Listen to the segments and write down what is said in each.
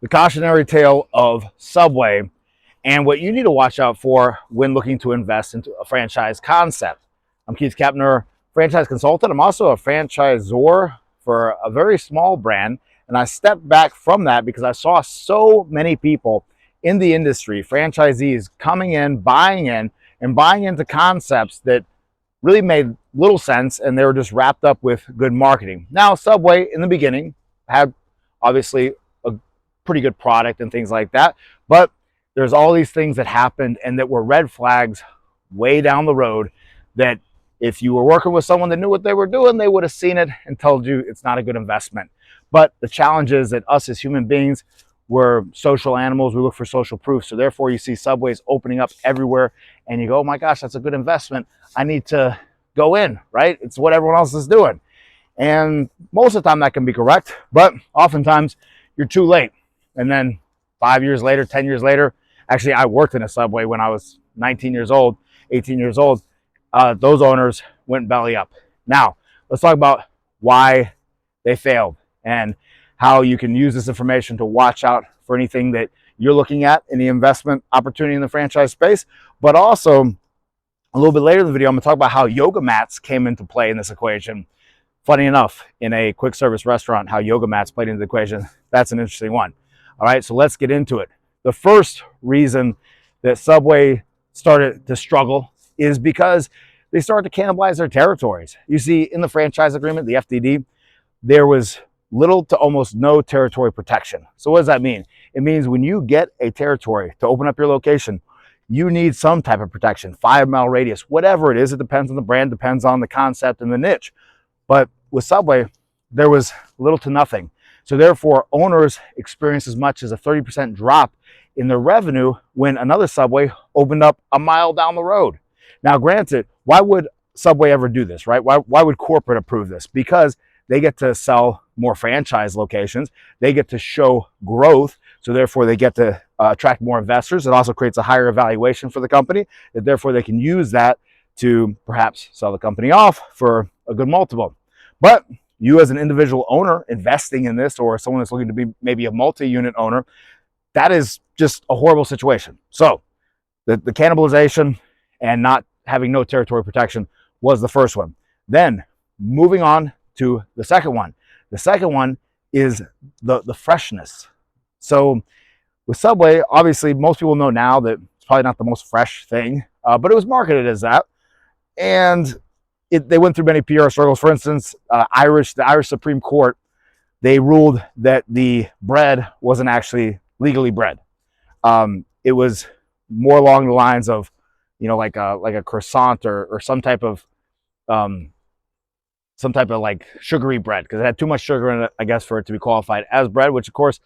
the cautionary tale of Subway and what you need to watch out for when looking to invest into a franchise concept. I'm Keith Kepner, franchise consultant. I'm also a franchisor for a very small brand, and I stepped back from that because I saw so many people in the industry, franchisees coming in, and buying into concepts that really made little sense, and they were just wrapped up with good marketing. Now, Subway in the beginning had obviously a pretty good product and things like that, but there's all these things that happened and that were red flags way down the road that if you were working with someone that knew what they were doing, they would have seen it and told you it's not a good investment. But the challenge is that us as human beings, we're social animals. We look for social proof. So therefore you see Subways opening up everywhere and you go, oh my gosh, that's a good investment. I need to go in, right? It's what everyone else is doing. And most of the time that can be correct, but oftentimes you're too late. And then 5 years later, 10 years later, actually I worked in a Subway when I was 19 years old, 18 years old. Those owners went belly up. Now, let's talk about why they failed and how you can use this information to watch out for anything that you're looking at in the investment opportunity in the franchise space. But also, a little bit later in the video, I'm going to talk about how yoga mats came into play in this equation. Funny enough, in a quick service restaurant, how yoga mats played into the equation. That's an interesting one. All right, so let's get into it. The first reason that Subway started to struggle is because they started to cannibalize their territories. You see, in the franchise agreement, the FDD, there was little to almost no territory protection. So what does that mean? It means when you get a territory to open up your location, you need some type of protection, 5-mile radius, whatever it is. It depends on the brand, depends on the concept and the niche. But with Subway, there was little to nothing. So therefore, owners experienced as much as a 30% drop in their revenue when another Subway opened up a mile down the road. Now, granted, why would Subway ever do this, right? Why would corporate approve this? Because they get to sell more franchise locations. They get to show growth. So therefore, they get to attract more investors. It also creates a higher valuation for the company. And therefore, they can use that to perhaps sell the company off for a good multiple. But you as an individual owner investing in this, or someone that's looking to be maybe a multi-unit owner, that is just a horrible situation. So the cannibalization and not having no territory protection was the first one. Then moving on to the second one. The second one is the freshness. So with Subway, obviously most people know now that it's probably not the most fresh thing, but it was marketed as that. And they went through many PR struggles. For instance, the Irish Supreme Court, they ruled that the bread wasn't actually legally bread. It was more along the lines of, you know, like a croissant or some type of like sugary bread, because it had too much sugar in it, I guess, for it to be qualified as bread, which of course,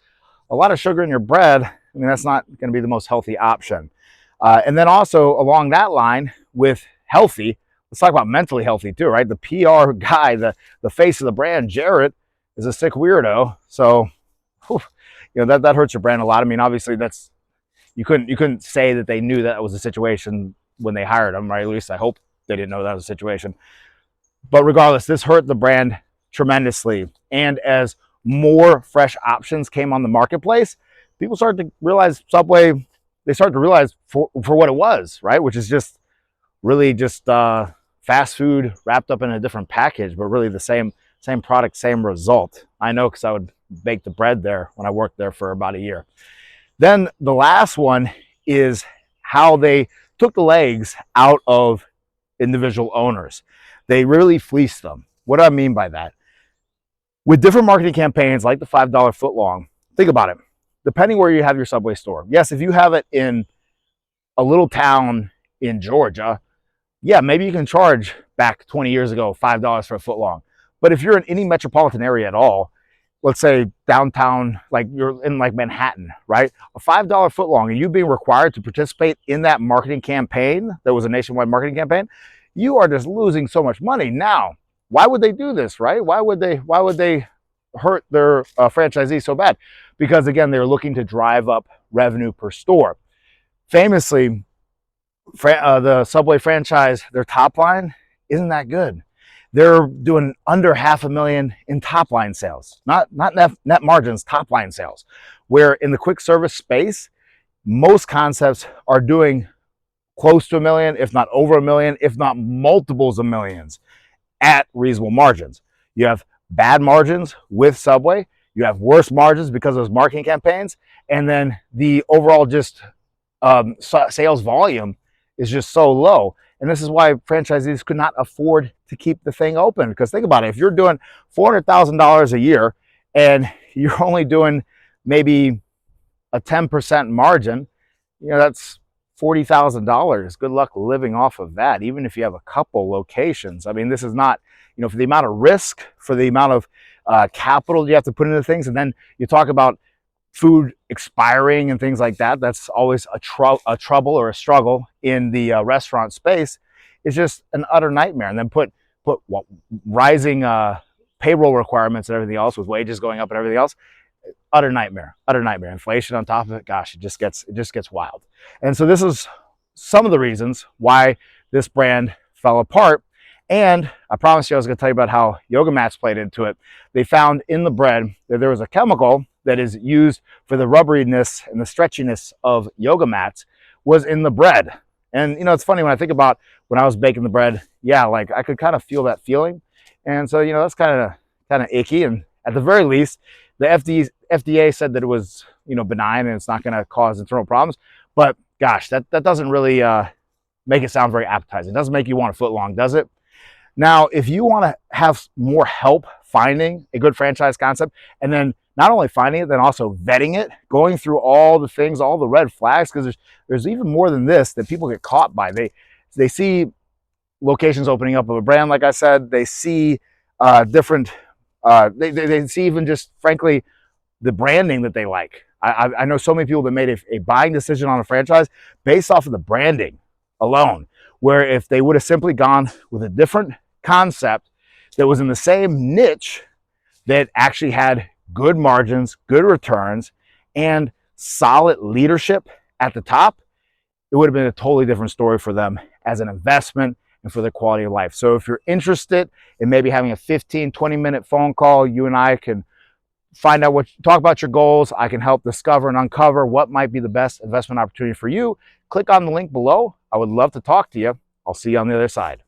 a lot of sugar in your bread, I mean, that's not going to be the most healthy option. And then also along that line with healthy, let's talk about mentally healthy too, right? The PR guy, the face of the brand, Jarrett, is a sick weirdo. So, whew, you know, that hurts your brand a lot. I mean, obviously that's, you couldn't say that they knew that was a situation when they hired him, right? At least I hope they didn't know that was a situation. But regardless, this hurt the brand tremendously. And as more fresh options came on the marketplace, people started to realize Subway, they started to realize for what it was, right? Which is just really just fast food wrapped up in a different package, but really the same product, same result. I know, because I would bake the bread there when I worked there for about a year. Then the last one is how they took the legs out of individual owners. They really fleeced them. What do I mean by that? With different marketing campaigns like the $5 footlong, think about it. Depending where you have your Subway store. Yes, if you have it in a little town in Georgia, yeah, maybe you can charge back 20 years ago $5 for a footlong. But if you're in any metropolitan area at all, let's say downtown, like you're in like Manhattan, right? A $5 footlong, and you being required to participate in that marketing campaign that was a nationwide marketing campaign, you are just losing so much money. Now, why would they do this, right? Why would they hurt their franchisees so bad? Because again, they're looking to drive up revenue per store. Famously, the Subway franchise, their top line isn't that good. they're doing under $500,000 in top line sales, not net margins, top line sales. Where in the quick service space, most concepts are doing close to $1 million, if not over $1 million, if not multiples of millions at reasonable margins. You have bad margins with Subway. You have worse margins because of those marketing campaigns. And then the overall just sales volume is just so low. And this is why franchisees could not afford to keep the thing open. Because think about it, if you're doing $400,000 a year and you're only doing maybe a 10% margin, that's $40,000. Good luck living off of that, even if you have a couple locations. I mean, this is not, for the amount of risk, for the amount of capital you have to put into things. And then you talk about food expiring and things like that. That's always a trouble or a struggle in the restaurant space. It's just an utter nightmare. And then put rising payroll requirements and everything else, with wages going up and everything else. Utter nightmare. Inflation on top of it, gosh, it just gets wild. And so this is some of the reasons why this brand fell apart. And I promised you I was going to tell you about how yoga mats played into it. They found in the bread that there was a chemical that is used for the rubberiness and the stretchiness of yoga mats was in the bread. And it's funny when I think about when I was baking the bread, yeah, like I could kind of feel that feeling. And so, that's kind of icky. And at the very least, the FDA said that it was, benign and it's not going to cause internal problems. But gosh, that doesn't really make it sound very appetizing. It doesn't make you want a foot long, does it? Now, if you want to have more help finding a good franchise concept, and then not only finding it, then also vetting it, going through all the things, all the red flags, because there's even more than this that people get caught by. They see locations opening up of a brand, like I said. They see different, they see even just, frankly, the branding that they like. I know so many people that made a buying decision on a franchise based off of the branding alone, where if they would have simply gone with a different concept that was in the same niche that actually had good margins, good returns, and solid leadership at the top, it would have been a totally different story for them as an investment and for their quality of life. So if you're interested in maybe having a 15, 20-minute phone call, you and I can talk about your goals. I can help discover and uncover what might be the best investment opportunity for you. Click on the link below. I would love to talk to you. I'll see you on the other side.